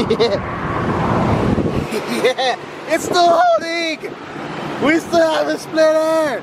Yeah, it's still holding. We still have a splitter.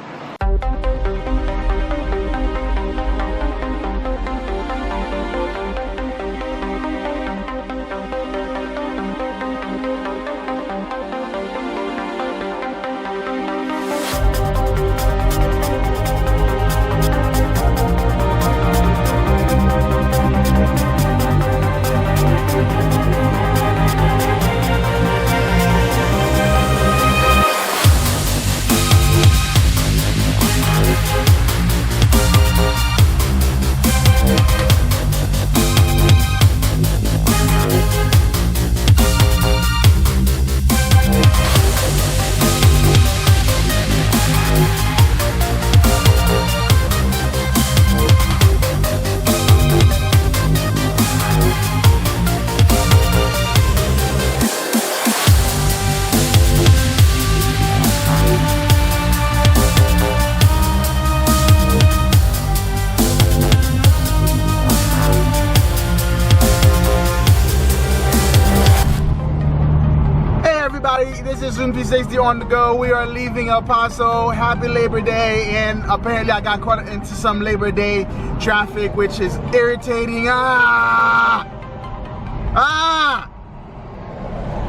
This is S8E4 on the go. We are leaving El Paso. Happy Labor Day, and apparently I got caught into some Labor Day traffic, which is irritating.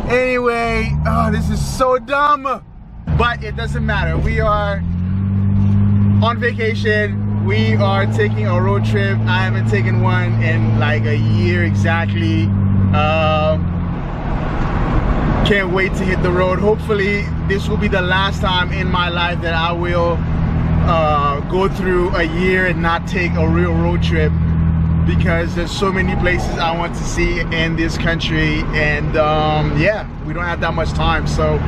Anyway, this is so dumb, but it doesn't matter. We are on vacation. We are taking a road trip. I haven't taken one in like a year exactly. Can't wait to hit the road. Hopefully this will be the last time in my life that I will go through a year and not take a real road trip, because there's so many places I want to see in this country, and yeah, we don't have that much time. So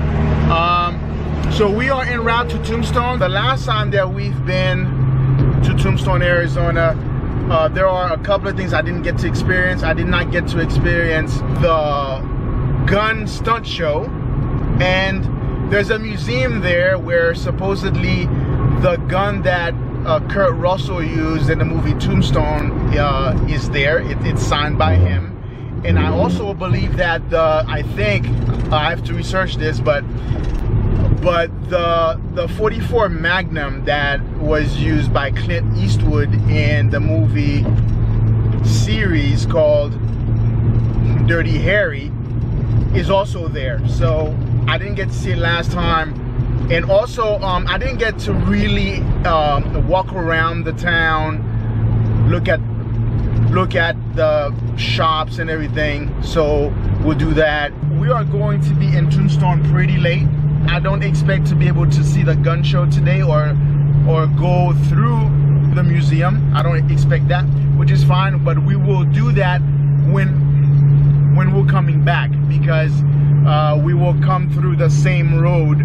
so we are en route to Tombstone. The last time that we've been to Tombstone, Arizona, there are a couple of things I didn't get to experience. I did not get to experience the gun stunt show, and there's a museum there where supposedly the gun that Kurt Russell used in the movie Tombstone is there. It's signed by him. And I also believe that I think I have to research this, but the 44 Magnum that was used by Clint Eastwood in the movie series called Dirty Harry is also there. So I didn't get to see it last time, and also I didn't get to really walk around the town, look at the shops and everything. So we'll do that. We are going to be in Tombstone pretty late. I don't expect to be able to see the gun show today or go through the museum. I don't expect that, which is fine, but we will do that when we're coming back, because we will come through the same road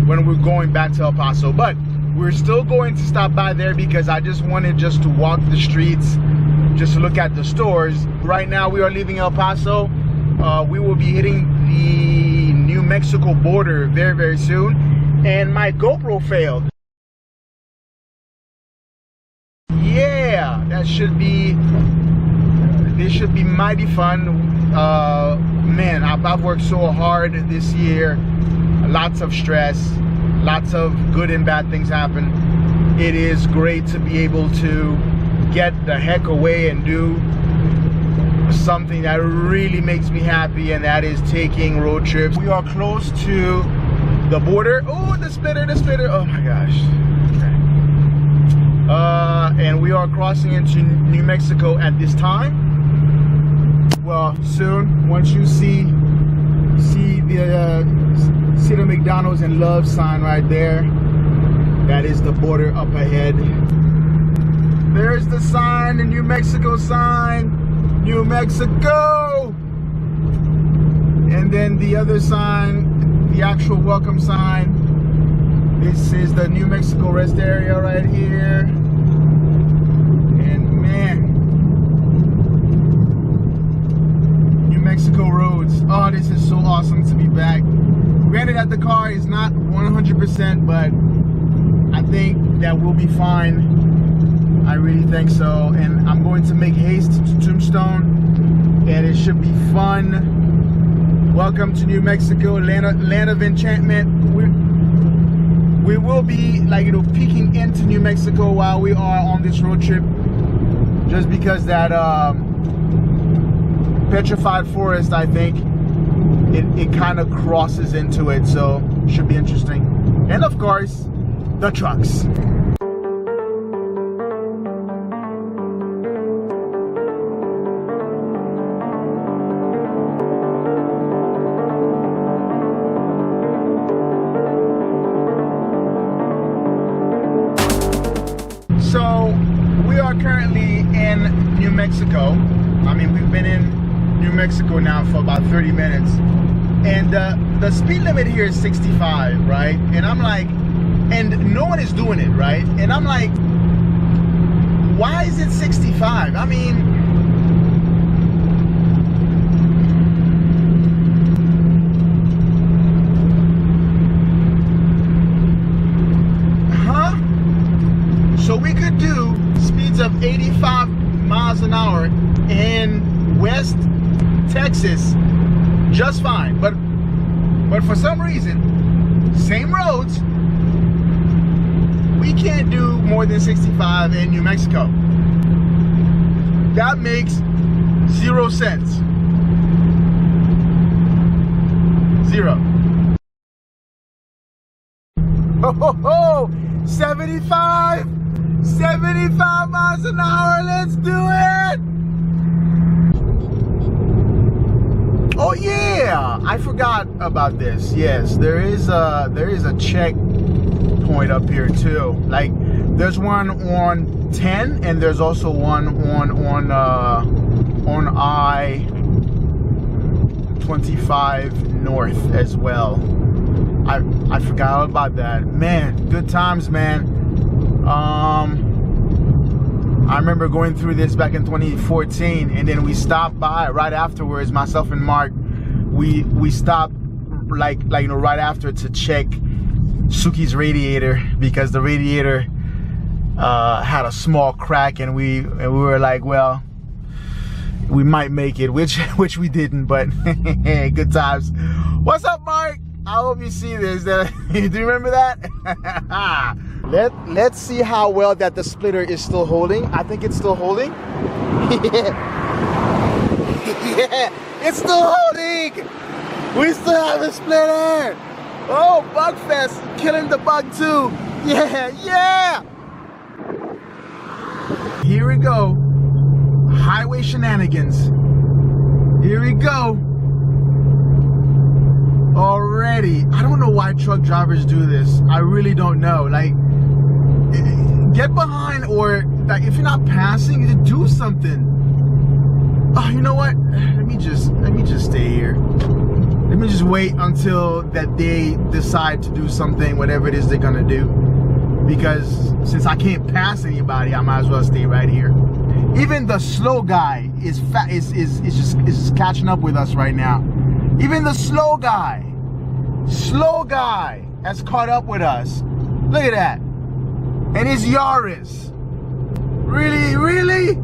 when we're going back to El Paso. But we're still going to stop by there because I just wanted to walk the streets, just look at the stores. Right now we are leaving El Paso. We will be hitting the New Mexico border very, very soon, and my GoPro failed. Yeah, this should be mighty fun. Man, I've worked so hard this year. Lots of stress, lots of good and bad things happen. It is great to be able to get the heck away and do something that really makes me happy, and that is taking road trips. We are close to the border. Oh, the splitter, oh my gosh. Okay. And we are crossing into New Mexico at this time. Well, soon, once you see the McDonald's and Love sign right there, that is the border up ahead. There's the sign, the New Mexico sign, New Mexico. And then the other sign, the actual welcome sign. This is the New Mexico rest area right here. And man, Mexico roads. Oh, this is so awesome to be back. Granted that the car is not 100%, but I think that we'll be fine. I really think so. And I'm going to make haste to Tombstone, and it should be fun. Welcome to New Mexico, land of enchantment. We will be, like, peeking into New Mexico while we are on this road trip, just because that petrified forest, I think it kind of crosses into it, so should be interesting. And of course, the trucks. So we are currently in New Mexico. I mean, we've been in New Mexico now for about 30 minutes. And the speed limit here is 65, right? And I'm like, and no one is doing it, right? And I'm like, why is it 65? I mean, so we could do speeds of 85 miles an hour in West Texas just fine, but for some reason, same roads, we can't do more than 65 in New Mexico. That makes 0 sense. Zero. Oh, 75 miles an hour, let's do it! Oh yeah, I forgot about this. Yes, there is a check point up here too. Like, there's one on 10 and there's also one on I-25 north as well. I forgot about that. Man, good times, man. I remember going through this back in 2014, and then we stopped by right afterwards, myself and Mark. We stopped like right after to check Suki's radiator, because the radiator had a small crack, and we were like, well, we might make it, which we didn't, but good times. What's up, Mark? I hope you see this. Do you remember that? Let's see how well that the splitter is still holding. I think it's still holding. Yeah, it's still holding. We still have a splitter. Oh, Bugfest, killing the bug too. Yeah. Here we go. Highway shenanigans. Here we go. Already. I don't know why truck drivers do this. I really don't know. Like, get behind, or like, if you're not passing, you do something. Oh, you know what? Let me just stay here. Let me just wait until that they decide to do something, whatever it is they're gonna do. Because since I can't pass anybody, I might as well stay right here. Even the slow guy is just catching up with us right now. Even the slow guy has caught up with us. Look at that. And his Yaris. Really?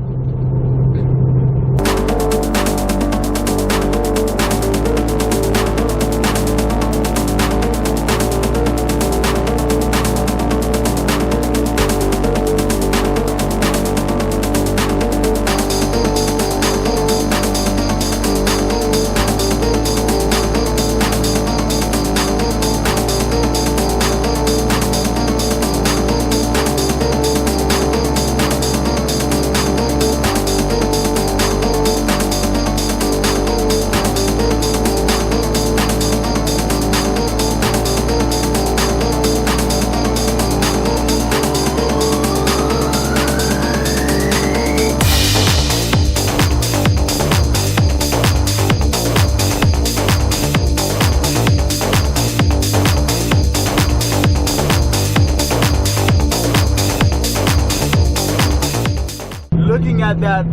Looking at that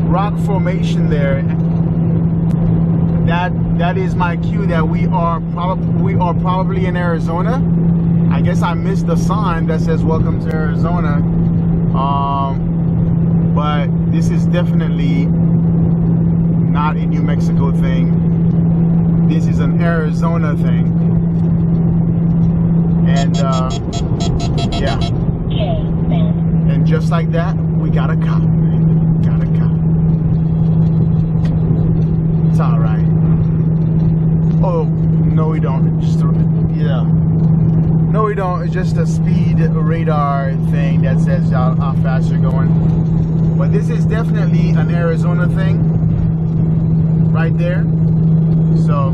rock formation there, that is my cue that we are probably in Arizona. I guess I missed the sign that says welcome to Arizona, but this is definitely not not a New Mexico thing. This is an Arizona thing. And yeah. And just like that, we got a cop. Got a cop. It's all right. Oh, no we don't. Just yeah. No we don't. It's just a speed radar thing that says how fast you're going. But this is definitely an Arizona thing. Right there. So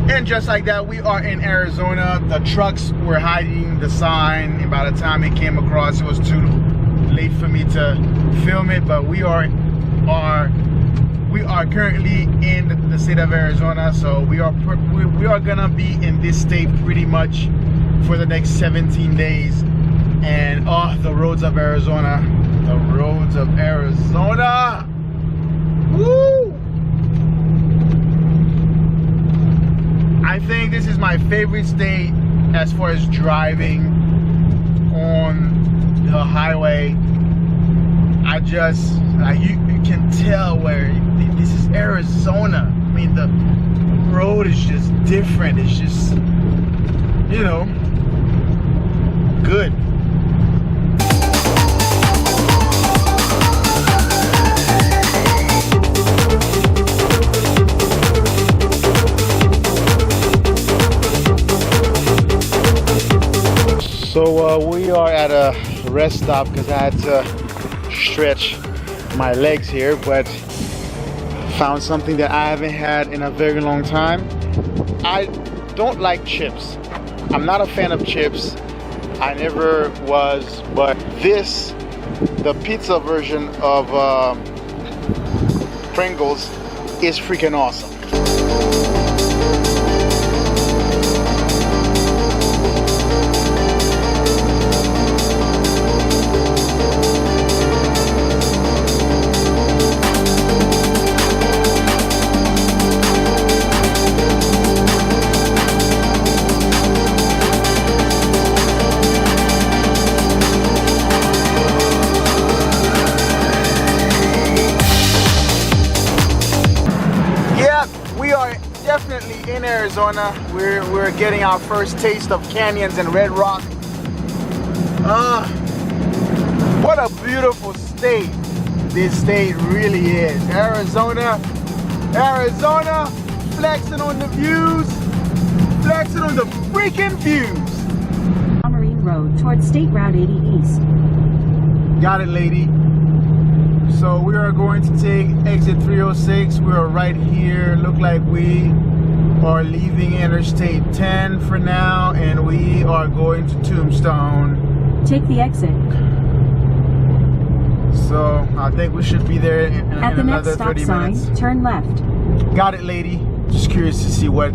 and just like that, we are in Arizona. The trucks were hiding the sign, and by the time it came across, it was too late for me to film it. But we are currently in the state of Arizona, so we are gonna be in this state pretty much for the next 17 days. And oh, the roads of Arizona, the roads of Arizona, woo! I think this is my favorite state as far as driving on the highway. You can tell where this is Arizona. I mean, the road is just different. It's just, you know, good. So we are at a rest stop because I had to stretch my legs here, but found something that I haven't had in a very long time. I don't like chips. I'm not a fan of chips. I never was, but this, the pizza version of Pringles, is freaking awesome. Definitely in Arizona. We're getting our first taste of canyons and red rock. What a beautiful state this state really is. Arizona, flexing on the views, flexing on the freaking views. Marine Road towards State Route 80 East. Got it, lady. So we are going to take exit 306. We are right here. Look like we are leaving Interstate 10 for now, and we are going to Tombstone. Take the exit. So I think we should be there in At the another next stop 30 sign, minutes. turn left. Got it, lady. Just curious to see what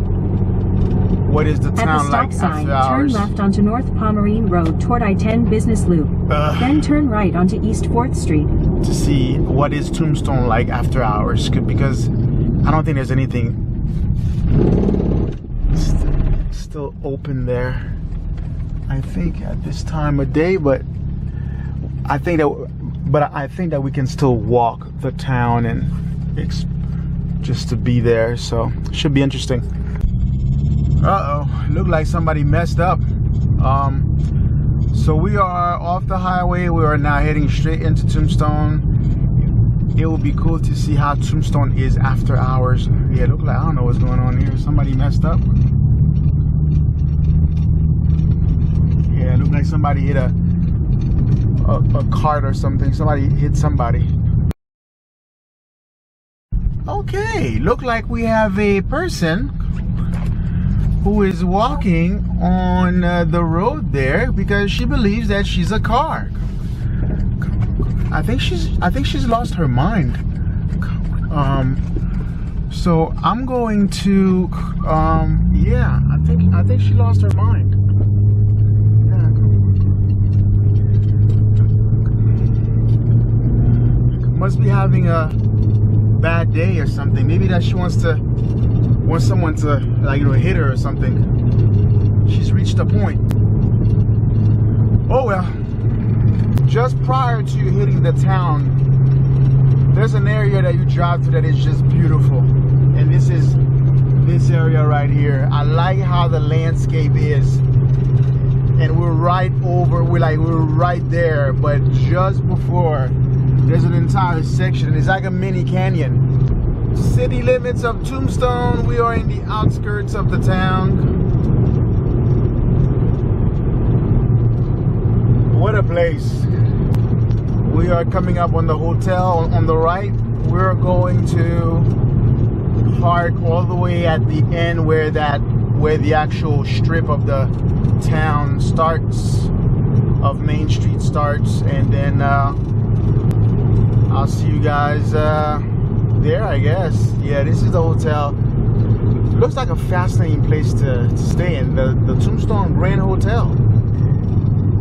is the town like At the stop sign, after hours. turn left onto North Pomarine Road toward I-10 Business Loop. Then turn right onto East 4th Street. To see what is Tombstone like after hours, because I don't think there's anything still open there. I think at this time of day, but I think that we can still walk the town and just to be there. So should be interesting. Look like somebody messed up. So we are off the highway. We are now heading straight into Tombstone. It will be cool to see how Tombstone is after hours. Yeah, look like, I don't know what's going on here. Somebody messed up. Yeah, it looked like somebody hit a cart or something. Somebody hit somebody. Okay, look like we have a person who is walking on the road there because she believes that she's a car. I think she's lost her mind. So I'm going to yeah, I think she lost her mind. Yeah. Must be having a bad day or something. Maybe that she wants to wants someone to, like, hit her or something. She's reached a point. Oh well. Just prior to hitting the town, there's an area that you drive to that is just beautiful, and this is this area right here. I like how the landscape is, and we're right over, we're right there, but just before, there's an entire section. It's like a mini canyon. City limits of Tombstone. We are in the outskirts of the town. What a place. We are coming up on the hotel on the right. We're going to park all the way at the end where the actual strip of the town starts, of Main Street starts, and then I'll see you guys there, I guess. Yeah, this is the hotel. Looks like a fascinating place to stay in, the Tombstone Grand Hotel.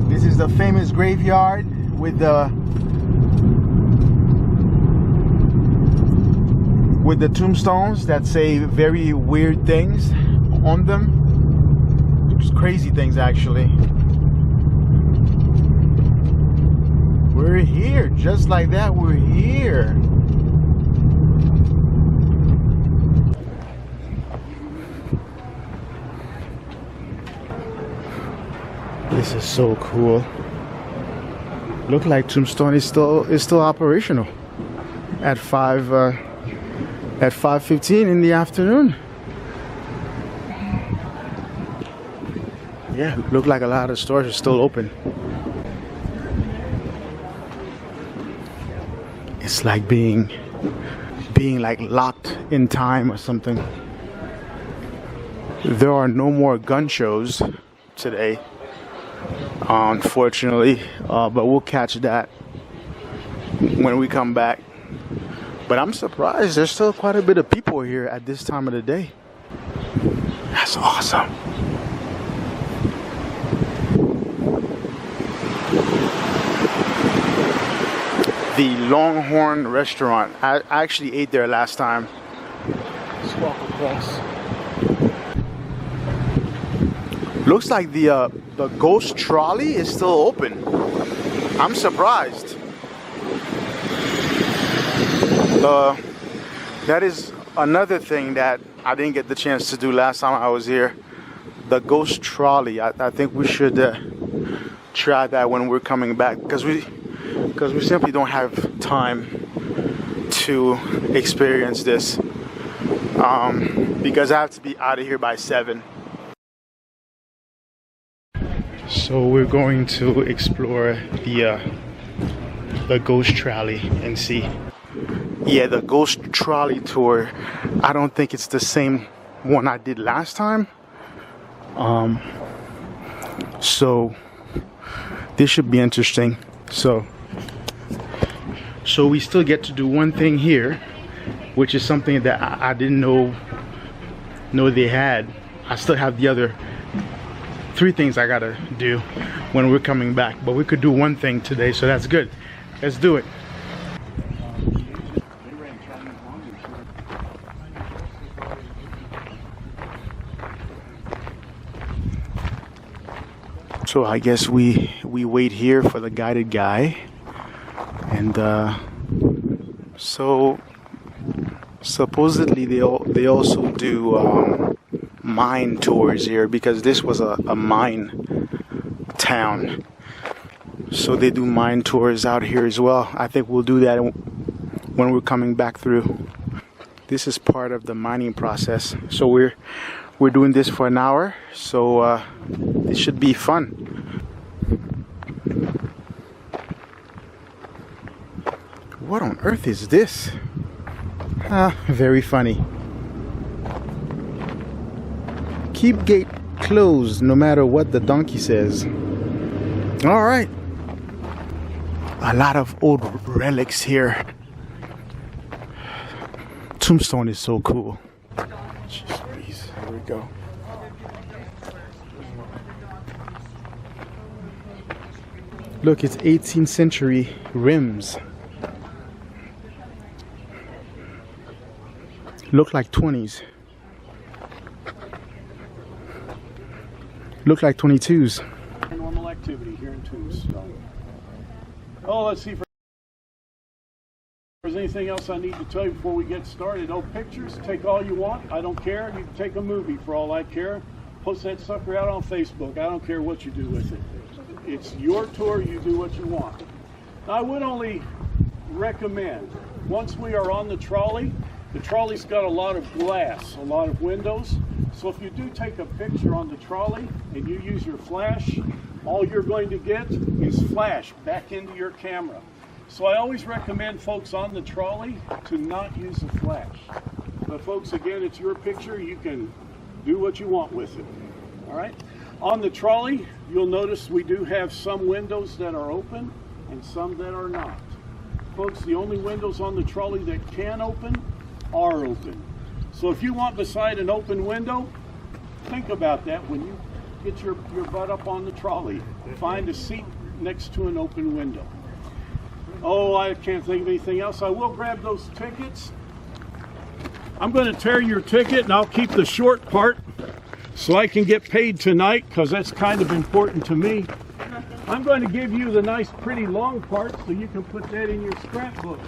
This is the famous graveyard with the tombstones that say very weird things on them. Just crazy things, actually. We're here, just like that, we're here. This is so cool. Look like Tombstone is still operational at 5:15 in the afternoon. Yeah, look like a lot of stores are still open. It's like being like locked in time or something. There are no more gun shows today, unfortunately, but we'll catch that when we come back. But I'm surprised there's still quite a bit of people here at this time of the day. That's awesome. The Longhorn restaurant. I actually ate there last time. Let's walk across. Looks like the Ghost Trolley is still open. I'm surprised. That is another thing that I didn't get the chance to do last time I was here. The Ghost Trolley. I think we should try that when we're coming back, because we simply don't have time to experience this. Because I have to be out of here by 7. So we're going to explore the Ghost Trolley and see. Yeah, the Ghost Trolley Tour. I don't think it's the same one I did last time. So this should be interesting. So we still get to do one thing here, which is something that I didn't know they had. I still have the other 3 things I gotta do when we're coming back, but we could do one thing today, so that's good. Let's do it. So I guess we wait here for the guided guy, and so supposedly they also do mine tours here, because this was a mine town. So they do mine tours out here as well. I think we'll do that when we're coming back through. This is part of the mining process. So we're doing this for an hour. So it should be fun. What on earth is this? Very funny. Keep gate closed no matter what the donkey says. All right. A lot of old relics here. Tombstone is so cool. Jeez, please. Here we go. Look, it's 18th century rims. Look like 20s. Look like 22s. Normal activity here in Tombstone. Oh, let's see if there's anything else I need to tell you before we get started. Oh, pictures, take all you want. I don't care. You can take a movie for all I care. Post that sucker out on Facebook. I don't care what you do with it. It's your tour. You do what you want. Now, I would only recommend, once we are on the trolley's got a lot of glass, a lot of windows. So if you do take a picture on the trolley and you use your flash, all you're going to get is flash back into your camera. So I always recommend folks on the trolley to not use a flash. But folks, again, it's your picture. You can do what you want with it. All right? On the trolley, you'll notice we do have some windows that are open and some that are not. Folks, the only windows on the trolley that can open are open. So if you want beside an open window, think about that when you get your butt up on the trolley. Find a seat next to an open window. Oh, I can't think of anything else. I will grab those tickets. I'm going to tear your ticket and I'll keep the short part so I can get paid tonight, because that's kind of important to me. I'm going to give you the nice pretty long part so you can put that in your scrapbook.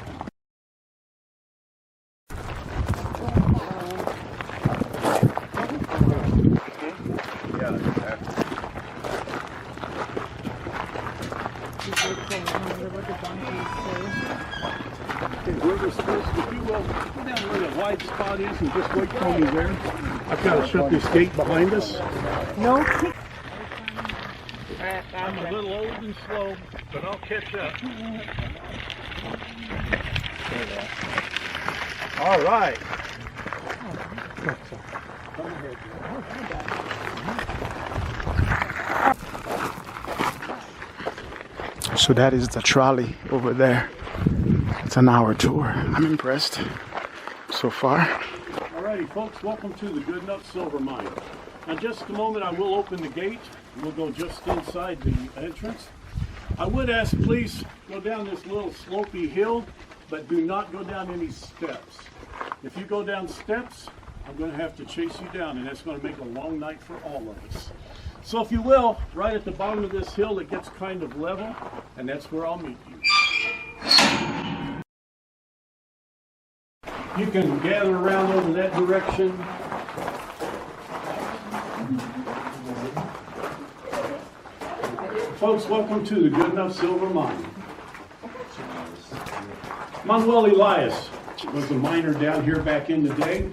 If you will, go down where the wide spot is and just wait for me there. I've got to shut this gate behind us. No. I'm a little old and slow, but I'll catch up. All right. Come ahead. So that is the trolley over there. It's an hour tour. I'm impressed so far. Alrighty, folks, welcome to the Good Enough Silver Mine. Now, just a moment, I will open the gate. We'll go just inside the entrance. I would ask, please go down this little slopey hill, but do not go down any steps. If you go down steps, I'm going to have to chase you down, and that's going to make a long night for all of us. So if you will, right at the bottom of this hill, it gets kind of level, and that's where I'll meet you. You can gather around over that direction. Folks, welcome to the Good Enough Silver Mine. Manuel Elias was a miner down here back in the day.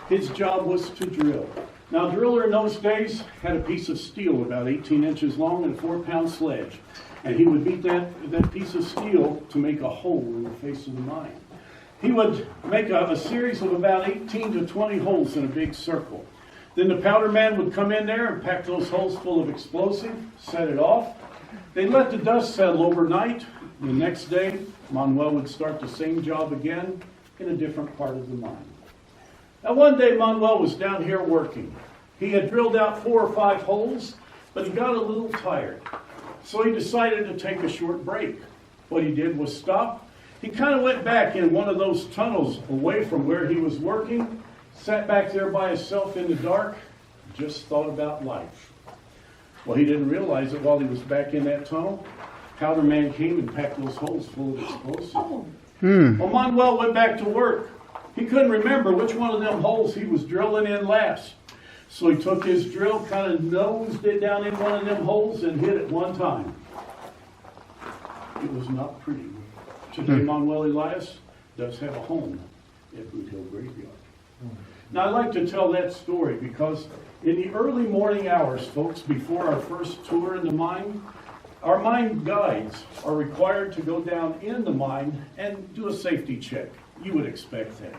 His job was to drill. Now, a driller in those days had a piece of steel about 18 inches long and a 4-pound sledge. And he would beat that piece of steel to make a hole in the face of the mine. He would make a series of about 18 to 20 holes in a big circle. Then the powder man would come in there and pack those holes full of explosive, set it off. They'd let the dust settle overnight. The next day, Manuel would start the same job again in a different part of the mine. Now, one day, Manuel was down here working. He had drilled out 4 or 5 holes, but he got a little tired. So he decided to take a short break. What he did was stop. He kind of went back in one of those tunnels away from where he was working, sat back there by himself in the dark, just thought about life. Well, he didn't realize that while he was back in that tunnel, powder man came and packed those holes full of explosives. Well, Manuel went back to work. He couldn't remember which one of them holes he was drilling in last. So he took his drill, kind of nosed it down in one of them holes and hit it one time. It was not pretty. Today, Manuel Elias does have a home at Boot Hill Graveyard. Now, I like to tell that story because in the early morning hours, folks, before our first tour in the mine, our mine guides are required to go down in the mine and do a safety check. You would expect that.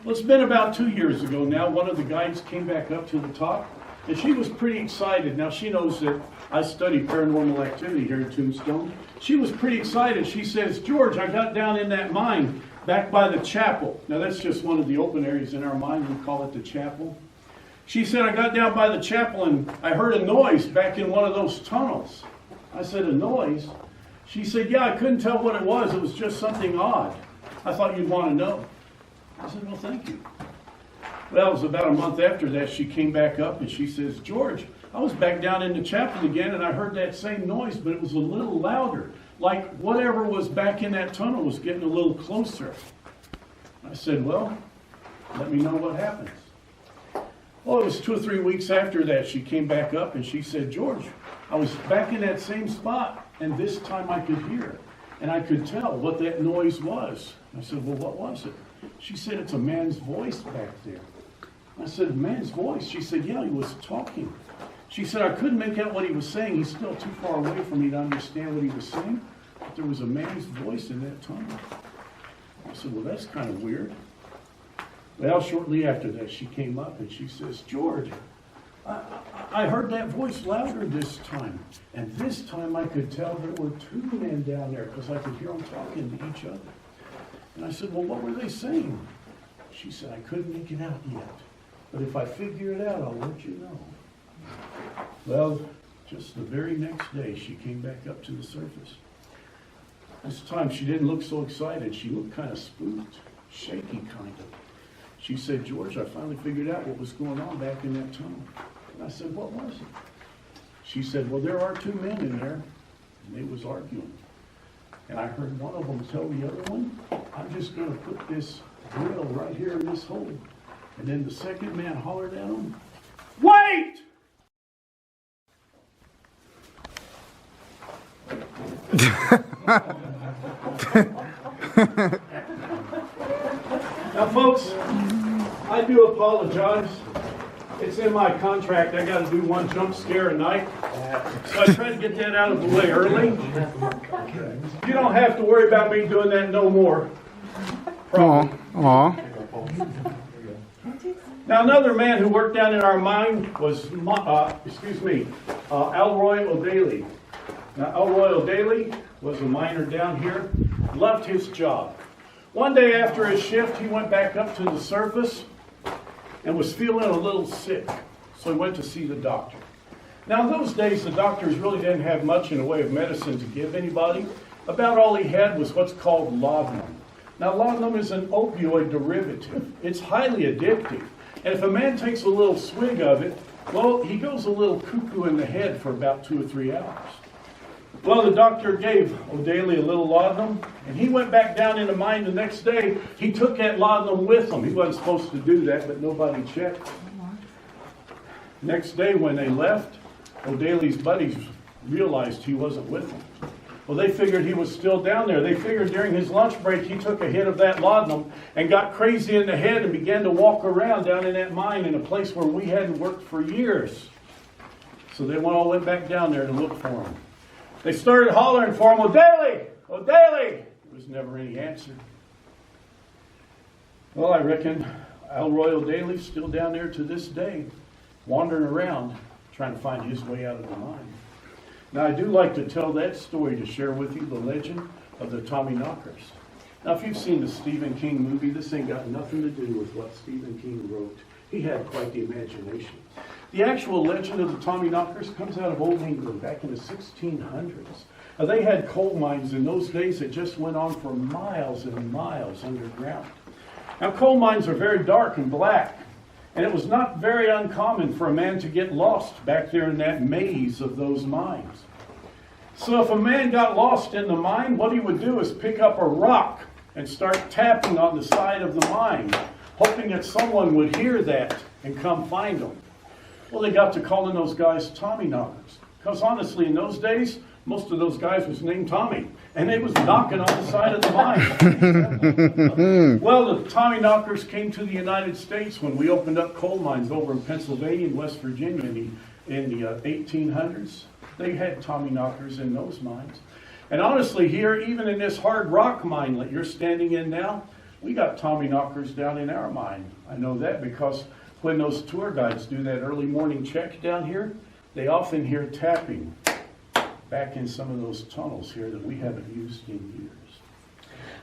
Well, it's been about 2 years ago now. One of the guides came back up to the top, and she was pretty excited. Now, she knows that I study paranormal activity here at Tombstone. She was pretty excited. She says, "George, I got down in that mine back by the chapel." Now, that's just one of the open areas in our mine. We call it the chapel. She said, "I got down by the chapel, and I heard a noise back in one of those tunnels." I said, "A noise?" She said, "Yeah, I couldn't tell what it was. It was just something odd. I thought you'd want to know." I said, "Well, thank you." Well, it was about a month after that she came back up and she says, George, I was back down in the chapel again and I heard that same noise, but it was a little louder. Like whatever was back in that tunnel was getting a little closer. I said, well, let me know what happens. Well, it was 2 or 3 weeks after that she came back up and she said, George, I was back in that same spot and this time I could hear it. And I could tell what that noise was. I said, well, what was it? She said, it's a man's voice back there. I said, man's voice? She said, yeah, he was talking. She said, I couldn't make out what he was saying. He's still too far away for me to understand what he was saying. But there was a man's voice in that tunnel. I said, well, that's kind of weird. Well, shortly after that, she came up and she says, George, I heard that voice louder this time. And this time I could tell there were 2 men down there because I could hear them talking to each other. And I said, well, what were they saying? She said, I couldn't make it out yet. But if I figure it out, I'll let you know. Well, just the very next day, she came back up to the surface. This time, she didn't look so excited. She looked kind of spooked, shaky kind of. She said, George, I finally figured out what was going on back in that tunnel. And I said, what was it? She said, well, there are 2 men in there, and they was arguing. And I heard one of them tell the other one, I'm just going to put this drill right here in this hole. And then the second man hollered at him, wait! Now, folks, I do apologize. It's in my contract. I got to do 1 jump scare a night. So I try to get that out of the way early. You don't have to worry about me doing that no more. Aw. Now, another man who worked down in our mine was, Elroy O'Daly. Now, Elroy O'Daly was a miner down here, loved his job. One day after his shift, he went back up to the surface and was feeling a little sick, so he went to see the doctor. Now, in those days, the doctors really didn't have much in the way of medicine to give anybody. About all he had was what's called laudanum. Now, laudanum is an opioid derivative. It's highly addictive. And if a man takes a little swig of it, well, he goes a little cuckoo in the head for about 2 or 3 hours. Well, the doctor gave O'Daly a little laudanum, and he went back down in the mine the next day. He took that laudanum with him. He wasn't supposed to do that, but nobody checked. Next day when they left, O'Daly's buddies realized he wasn't with them. Well, they figured he was still down there. They figured during his lunch break he took a hit of that laudanum and got crazy in the head and began to walk around down in that mine in a place where we hadn't worked for years. So they all went back down there to look for him. They started hollering for him, O'Daly! O'Daly! There was never any answer. Well, I reckon Elroy O'Daly's still down there to this day, wandering around, trying to find his way out of the mine. Now, I do like to tell that story to share with you the legend of the Tommyknockers. Now, if you've seen the Stephen King movie, this ain't got nothing to do with what Stephen King wrote. He had quite the imagination. The actual legend of the Tommyknockers comes out of Old England back in the 1600s. Now, they had coal mines in those days that just went on for miles and miles underground. Now, coal mines are very dark and black, and it was not very uncommon for a man to get lost back there in that maze of those mines. So if a man got lost in the mine, what he would do is pick up a rock and start tapping on the side of the mine, hoping that someone would hear that and come find him. Well, they got to calling those guys Tommyknockers. Because honestly, in those days, most of those guys was named Tommy. And they was knocking on the side of the mine. Well, the Tommyknockers came to the United States when we opened up coal mines over in Pennsylvania and West Virginia in the 1800s. They had Tommyknockers in those mines. And honestly, here, even in this hard rock mine that you're standing in now, we got Tommyknockers down in our mine. I know that because when those tour guides do that early morning check down here, they often hear tapping back in some of those tunnels here that we haven't used in years.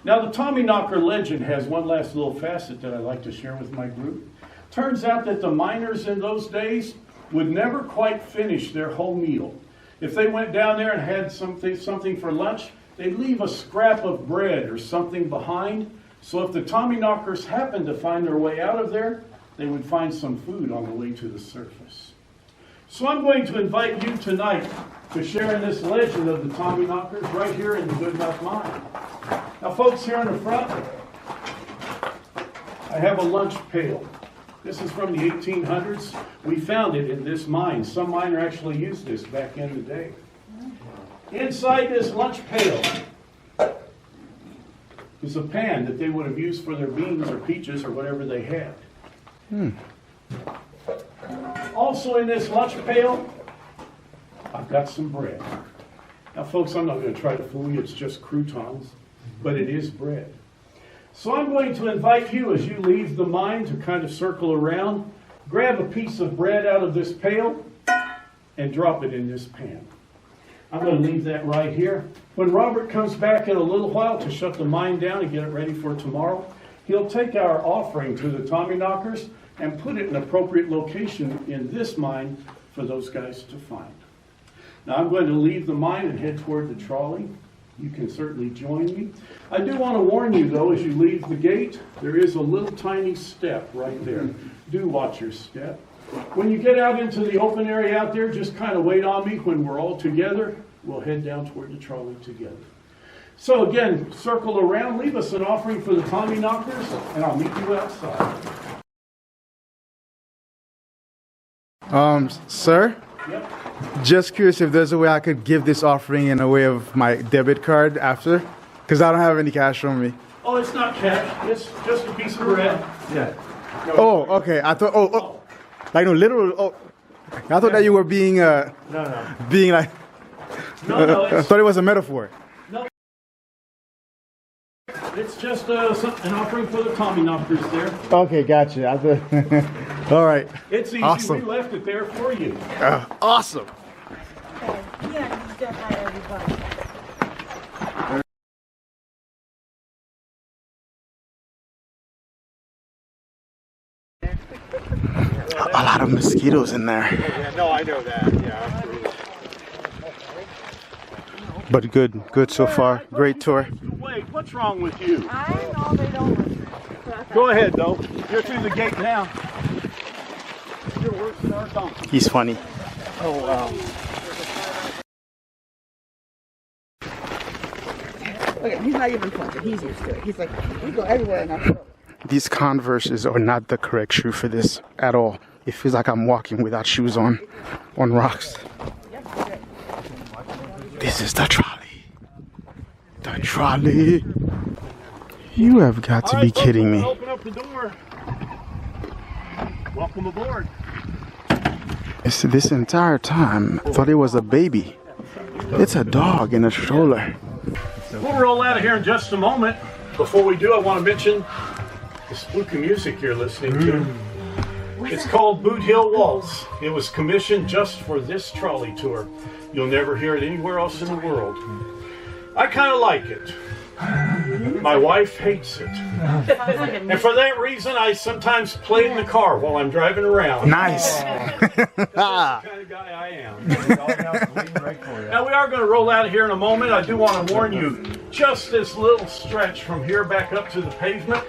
Now, the Tommyknocker legend has one last little facet that I'd like to share with my group. Turns out that the miners in those days would never quite finish their whole meal. If they went down there and had something for lunch, they'd leave a scrap of bread or something behind. So if the Tommyknockers happened to find their way out of there, they would find some food on the way to the surface. So I'm going to invite you tonight to share in this legend of the Tommyknockers right here in the Goodenough Mine. Now folks, here in the front, I have a lunch pail. This is from the 1800s. We found it in this mine. Some miner actually used this back in the day. Inside this lunch pail is a pan that they would have used for their beans or peaches or whatever they had. Also in this lunch pail, I've got some bread. Now folks, I'm not going to try to fool you, it's just croutons, but it is bread. So I'm going to invite you as you leave the mine to kind of circle around, grab a piece of bread out of this pail, and drop it in this pan. I'm going to leave that right here. When Robert comes back in a little while to shut the mine down and get it ready for tomorrow, he'll take our offering to the Tommyknockers and put it in an appropriate location in this mine for those guys to find. Now I'm going to leave the mine and head toward the trolley. You can certainly join me. I do want to warn you though, as you leave the gate, there is a little tiny step right there. Do watch your step. When you get out into the open area out there, just kind of wait on me. When we're all together, we'll head down toward the trolley together. So again, circle around, leave us an offering for the Tommyknockers, and I'll meet you outside. Sir? Yep. Just curious if there's a way I could give this offering in a way of my debit card after? Because I don't have any cash on me. Oh, it's not cash. It's just a piece of bread. Yeah. Oh, okay. I thought, like no literal, I thought that you were being, being like, I thought it was a metaphor. No. It's just an offering for the Tommyknockers there. Okay, gotcha. I thought, all right. It's easy. Awesome. We left it there for you. Awesome. Yeah, you said hi, everybody. A lot of mosquitoes in there. Yeah, no, I know that. Yeah, absolutely. But good so far. Great tour. Wait, what's wrong with you? I know they don't listen. Go ahead, though. You're through the gate now. You're worse than our donkey. He's funny. Oh, wow. Okay, he's not even funny. He's used to it. He's like, we go everywhere in our world. These Converses are not the correct shoe for this at all. It feels like I'm walking without shoes on rocks. This is the trolley. The trolley. You have got to be kidding me. Open up the door. Welcome aboard. This entire time, I thought it was a baby. It's a dog in a stroller. We'll roll out of here in just a moment. Before we do, I want to mention the spooky music you're listening to. It's called Boot Hill Waltz. It was commissioned just for this trolley tour. You'll never hear it anywhere else in the world. I kind of like it. My wife hates it. And for that reason, I sometimes play in the car while I'm driving around. Nice. That's the kind of guy I am. Now we are going to roll out of here in a moment. I do want to warn you, just this little stretch from here back up to the pavement,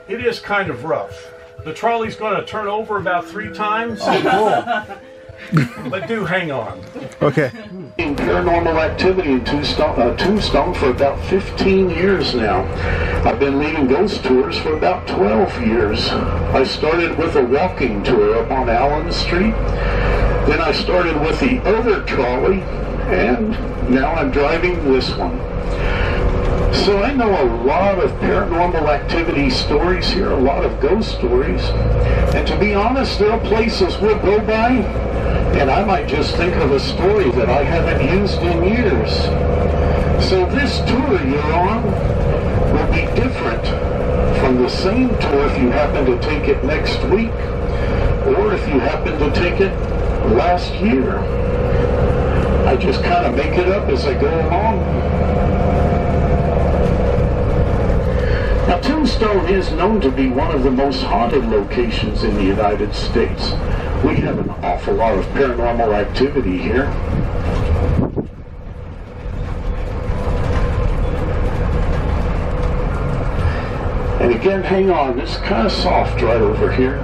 it is kind of rough. The trolley's going to turn over about 3 times. But do hang on. Okay. Paranormal activity in Tombstone for about 15 years now. I've been leading ghost tours for about 12 years. I started with a walking tour up on Allen Street. Then I started with the other trolley, and now I'm driving this one. So I know a lot of paranormal activity stories here, a lot of ghost stories. And to be honest, there are places we'll go by, and I might just think of a story that I haven't used in years. So this tour you're on will be different from the same tour if you happen to take it next week, or if you happen to take it last year. I just kind of make it up as I go along. Now, Tombstone is known to be one of the most haunted locations in the United States. We have an awful lot of paranormal activity here. And again, hang on, it's kind of soft right over here.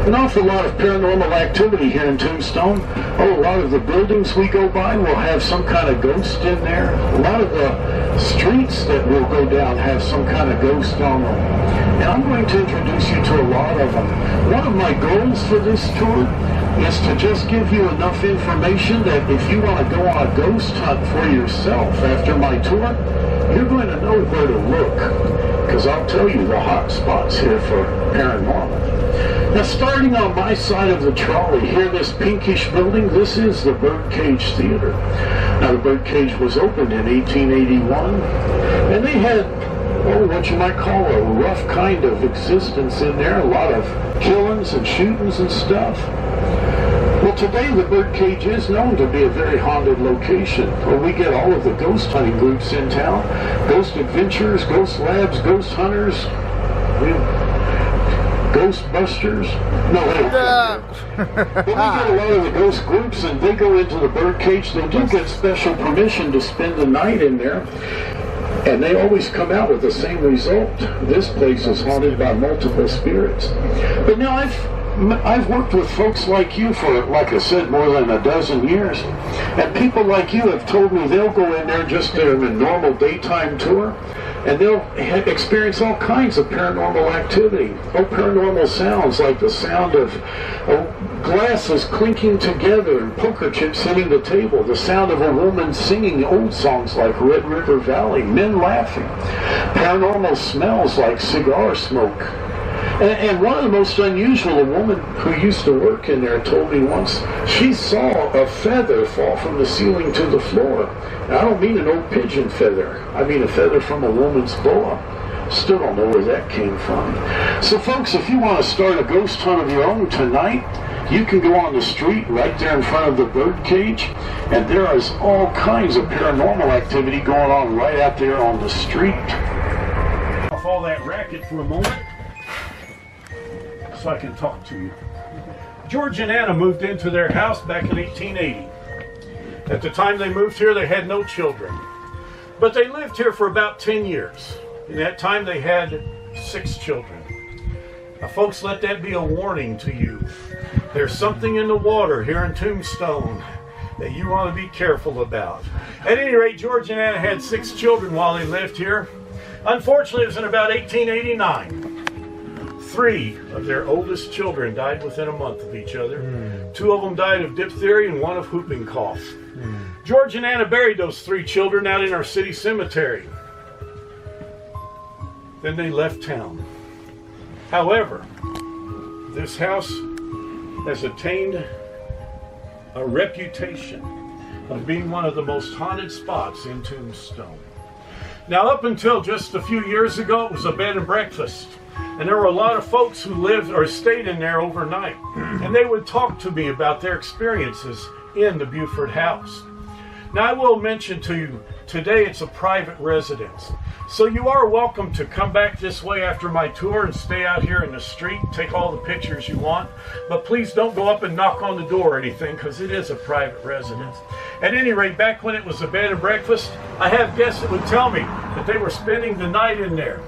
An awful lot of paranormal activity here in Tombstone. Oh, a lot of the buildings we go by will have some kind of ghost in there. A lot of the streets that we'll go down have some kind of ghost on them. And I'm going to introduce you to a lot of them. One of my goals for this tour is to just give you enough information that if you want to go on a ghost hunt for yourself after my tour, you're going to know where to look. Because I'll tell you the hot spots here for paranormal. Now, starting on my side of the trolley, here, this pinkish building, this is the Birdcage Theater. Now, the Birdcage was opened in 1881, and they had, oh, what you might call a rough kind of existence in there, a lot of killings and shootings and stuff. Well, today the Birdcage is known to be a very haunted location, where we get all of the ghost hunting groups in town, ghost adventurers, ghost labs, ghost hunters, Ghostbusters? No, they don't. But we get a lot of the ghost groups, and they go into the Birdcage. They do get special permission to spend the night in there, and they always come out with the same result. This place is haunted by multiple spirits. But now I've worked with folks like you for, like I said, more than a dozen years, and people like you have told me they'll go in there just during a normal daytime tour, and they'll experience all kinds of paranormal activity. Oh, paranormal sounds like the sound of glasses clinking together and poker chips hitting the table, the sound of a woman singing old songs like Red River Valley, men laughing, paranormal smells like cigar smoke. And one of the most unusual, a woman who used to work in there told me once, she saw a feather fall from the ceiling to the floor. Now, I don't mean an old pigeon feather. I mean a feather from a woman's boa. Still don't know where that came from. So folks, if you want to start a ghost hunt of your own tonight, you can go on the street right there in front of the Birdcage, and there is all kinds of paranormal activity going on right out there on the street. Off all that racket for a moment, so I can talk to you. George and Anna moved into their house back in 1880. At the time they moved here, they had no children. But they lived here for about 10 years. In that time, they had 6 children. Now, folks, let that be a warning to you. There's something in the water here in Tombstone that you want to be careful about. At any rate, George and Anna had 6 children while they lived here. Unfortunately, it was in about 1889. 3 of their oldest children died within a month of each other. 2 of them died of diphtheria and 1 of whooping cough. George and Anna buried those 3 children out in our city cemetery. Then they left town. However, this house has attained a reputation of being one of the most haunted spots in Tombstone. Now, up until just a few years ago, it was a bed and breakfast. And there were a lot of folks who lived or stayed in there overnight. And they would talk to me about their experiences in the Buford house. Now, I will mention to you, today it's a private residence. So you are welcome to come back this way after my tour and stay out here in the street, take all the pictures you want. But please don't go up and knock on the door or anything, because it is a private residence. At any rate, back when it was a bed and breakfast, I have guests that would tell me that they were spending the night in there.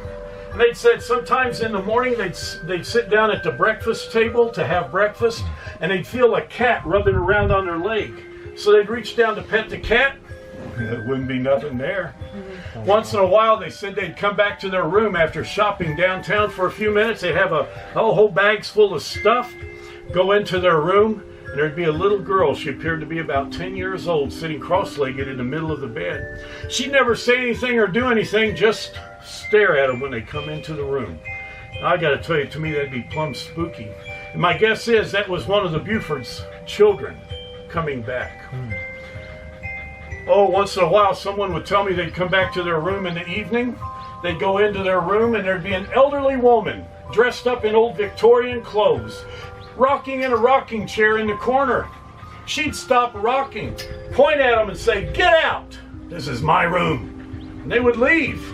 And they'd said sometimes in the morning they'd sit down at the breakfast table to have breakfast, and they'd feel a cat rubbing around on their leg. So they'd reach down to pet the cat. There wouldn't be nothing there. Once in a while, they said they'd come back to their room after shopping downtown for a few minutes. They'd have a whole bags full of stuff, go into their room, and there'd be a little girl. She appeared to be about 10 years old, sitting cross-legged in the middle of the bed. She'd never say anything or do anything, just stare at them when they come into the room. Now, I gotta tell you, to me that'd be plumb spooky. And my guess is that was one of the Buford's children coming back. Oh, once in a while someone would tell me they'd come back to their room in the evening. They'd go into their room and there'd be an elderly woman dressed up in old Victorian clothes, rocking in a rocking chair in the corner. She'd stop rocking, point at them and say, "Get out! This is my room." And they would leave.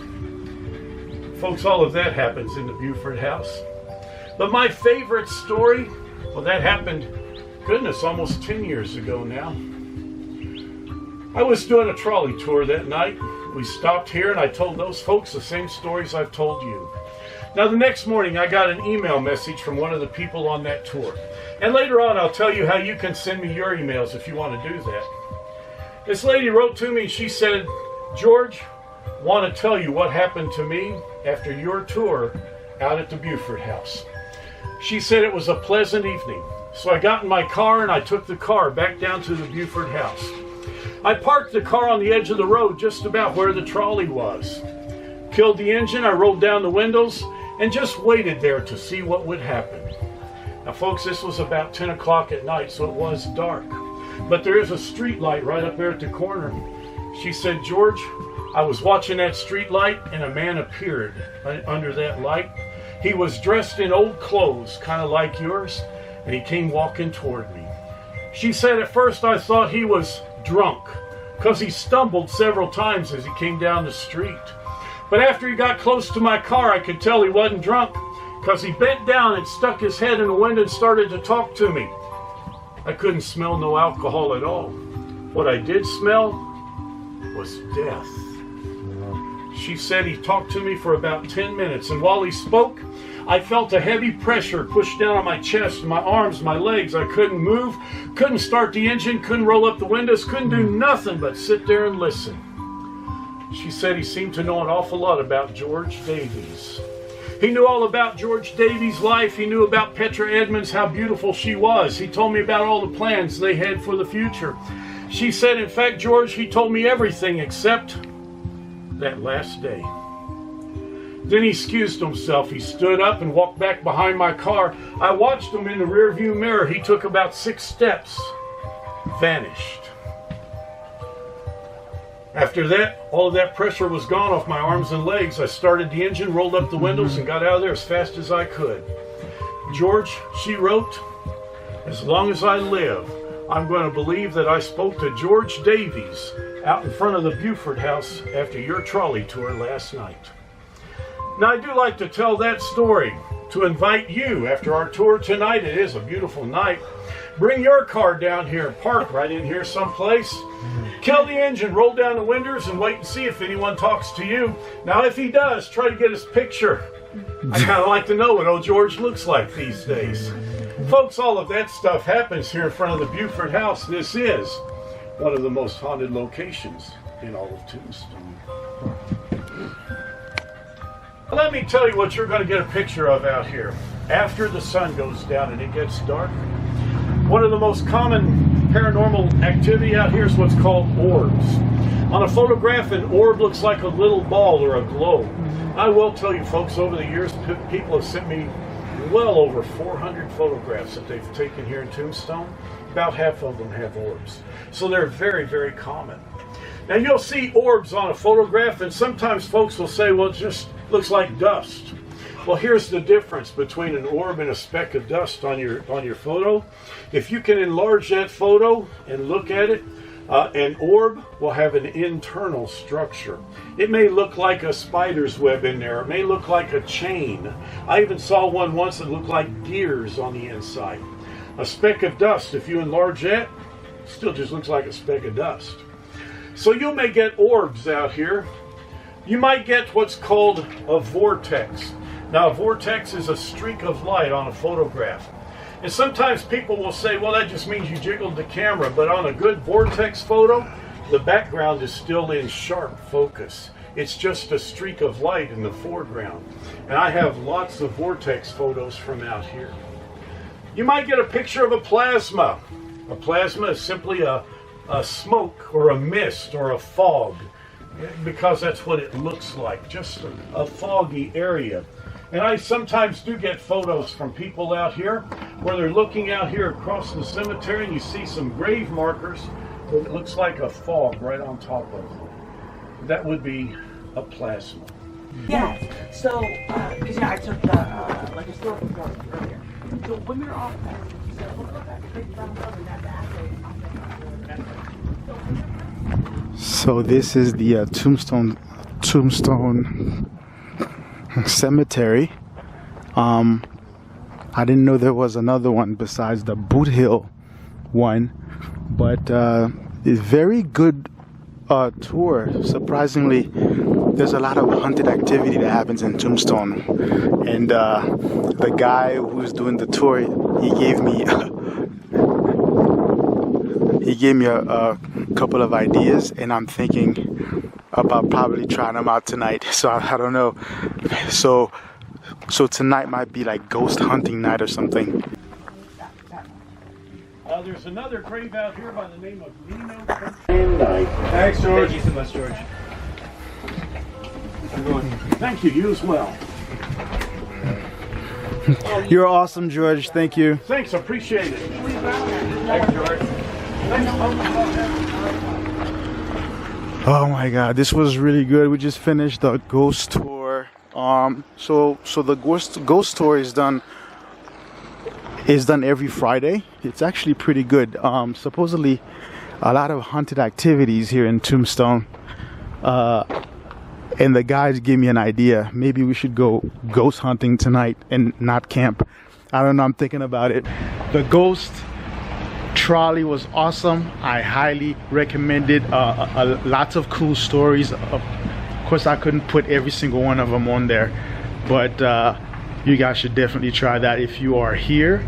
Folks, all of that happens in the Buford house. But my favorite story, well, that happened, goodness, almost 10 years ago now. I was doing a trolley tour that night. We stopped here and I told those folks the same stories I've told you. Now the next morning I got an email message from one of the people on that tour. And later on I'll tell you how you can send me your emails if you want to do that. This lady wrote to me and she said, George, want to tell you what happened to me after your tour out at the Buford house. She said it was a pleasant evening. So I got in my car and I took the car back down to the Buford house. I parked the car on the edge of the road just about where the trolley was. Killed the engine, I rolled down the windows and just waited there to see what would happen. Now folks, this was about 10 o'clock at night, so it was dark. But there is a street light right up there at the corner. She said, George, I was watching that street light and a man appeared under that light. He was dressed in old clothes, kind of like yours, and he came walking toward me. She said at first I thought he was drunk because he stumbled several times as he came down the street. But after he got close to my car, I could tell he wasn't drunk because he bent down and stuck his head in the window and started to talk to me. I couldn't smell no alcohol at all. What I did smell was death. She said he talked to me for about 10 minutes, and while he spoke, I felt a heavy pressure push down on my chest, my arms, my legs. I couldn't move, couldn't start the engine, couldn't roll up the windows, couldn't do nothing but sit there and listen. She said he seemed to know an awful lot about George Davies. He knew all about George Davies' life. He knew about Petra Edmonds, how beautiful she was. He told me about all the plans they had for the future. She said, in fact, George, he told me everything except that last day. Then he excused himself. He stood up and walked back behind my car. I watched him in the rearview mirror. He took about 6 steps, vanished. After that, all of that pressure was gone off my arms and legs. I started the engine, rolled up the windows, and got out of there as fast as I could. George, she wrote, as long as I live, I'm going to believe that I spoke to George Davies out in front of the Buford house after your trolley tour last night. Now, I do like to tell that story to invite you after our tour tonight. It is a beautiful night. Bring your car down here and park right in here someplace. Kill the engine, roll down the windows, and wait and see if anyone talks to you. Now, if he does, try to get his picture. I kind of like to know what old George looks like these days. Folks, all of that stuff happens here in front of the Buford house. This is one of the most haunted locations in all of Tombstone. Let me tell you what you're going to get a picture of out here. After the sun goes down and it gets dark, one of the most common paranormal activity out here is what's called orbs. On a photograph, an orb looks like a little ball or a globe. I will tell you folks, over the years, people have sent me well over 400 photographs that they've taken here in Tombstone. About half of them have orbs. So they're very, very common. Now you'll see orbs on a photograph, and sometimes folks will say, well, it just looks like dust. Well, here's the difference between an orb and a speck of dust on your photo. If you can enlarge that photo and look at it, an orb will have an internal structure. It may look like a spider's web in there. It may look like a chain. I even saw one once that looked like gears on the inside. A speck of dust, if you enlarge that, still just looks like a speck of dust. So you may get orbs out here. You might get what's called a vortex. Now, a vortex is a streak of light on a photograph. And sometimes people will say, well, that just means you jiggled the camera. But on a good vortex photo, the background is still in sharp focus. It's just a streak of light in the foreground. And I have lots of vortex photos from out here. You might get a picture of a plasma. A plasma is simply a smoke or a mist or a fog, because that's what it looks like, just a foggy area. And I sometimes do get photos from people out here where they're looking out here across the cemetery and you see some grave markers, but it looks like a fog right on top of them. That would be a plasma. Yeah. So, because I took the like historical drawing earlier. So when we were off that, he said, "Look at that big brown dog in that assay." So this is the Tombstone Cemetery. I didn't know there was another one besides the Boot Hill one, but it's very good tour, surprisingly, there's a lot of haunted activity that happens in Tombstone, and the guy who's doing the tour, he gave me a couple of ideas, and I'm thinking about probably trying them out tonight. So I don't know. So tonight might be like ghost hunting night or something. There's another grave out here by the name of Nino. Thanks, George. Thank you so much, George. Thank you, you as well. You're awesome, George. Thank you. Thanks, appreciate it. Thanks, George. Oh my God, this was really good. We just finished the ghost tour. So the ghost tour is done every Friday. It's actually pretty good. Supposedly a lot of haunted activities here in Tombstone. And the guys gave me an idea. Maybe we should go ghost hunting tonight and not camp. I don't know, I'm thinking about it. The ghost trolley was awesome. I highly recommend it. Lots of cool stories. Of course, I couldn't put every single one of them on there, but you guys should definitely try that if you are here.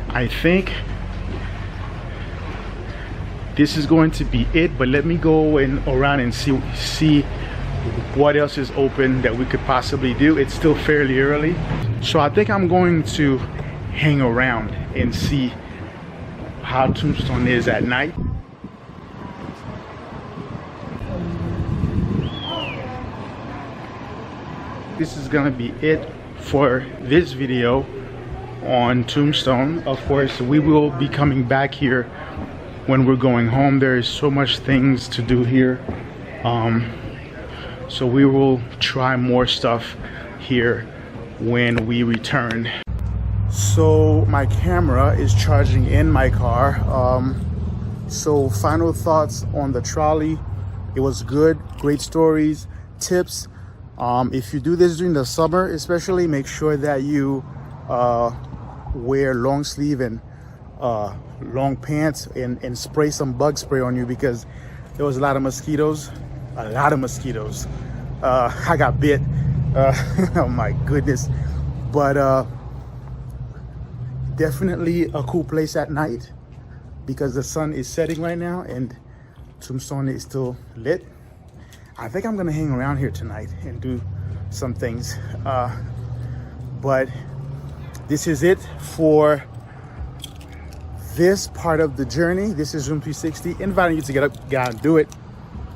I think this is going to be it, but let me go around and see what else is open that we could possibly do. It's still fairly early, so I think I'm going to hang around and see how Tombstone is at night. This is gonna be it for this video on Tombstone. Of course, we will be coming back here when we're going home. There is so much things to do here, so we will try more stuff here when we return. So my camera is charging in my car. So final thoughts on the trolley. It was good, great stories, tips. If you do this during the summer especially, make sure that you wear long sleeve and long pants and spray some bug spray on you, because there was a lot of mosquitoes. I got bit. Oh my goodness. But definitely a cool place at night, because the sun is setting right now and Tombstone is still lit. I think I'm gonna hang around here tonight and do some things. But this is it for this part of the journey. This is Room 360, inviting you to get up, get out and do it.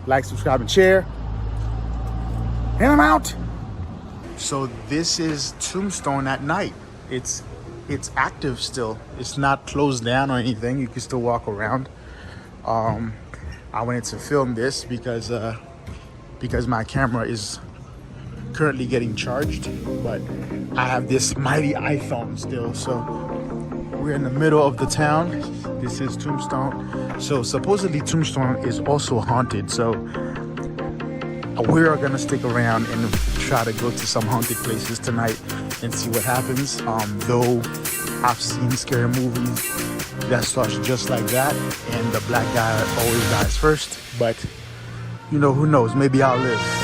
Like, subscribe, and share. And I'm out. So this is Tombstone at night. It's active still. It's not closed down or anything. You can still walk around. I wanted to film this because my camera is currently getting charged, but I have this mighty iPhone still. So we're in the middle of the town. This is Tombstone. So supposedly Tombstone is also haunted. So we are gonna stick around and try to go to some haunted places tonight and see what happens. Though I've seen scary movies that starts just like that, and the black guy always dies first. But you know, who knows? Maybe I'll live.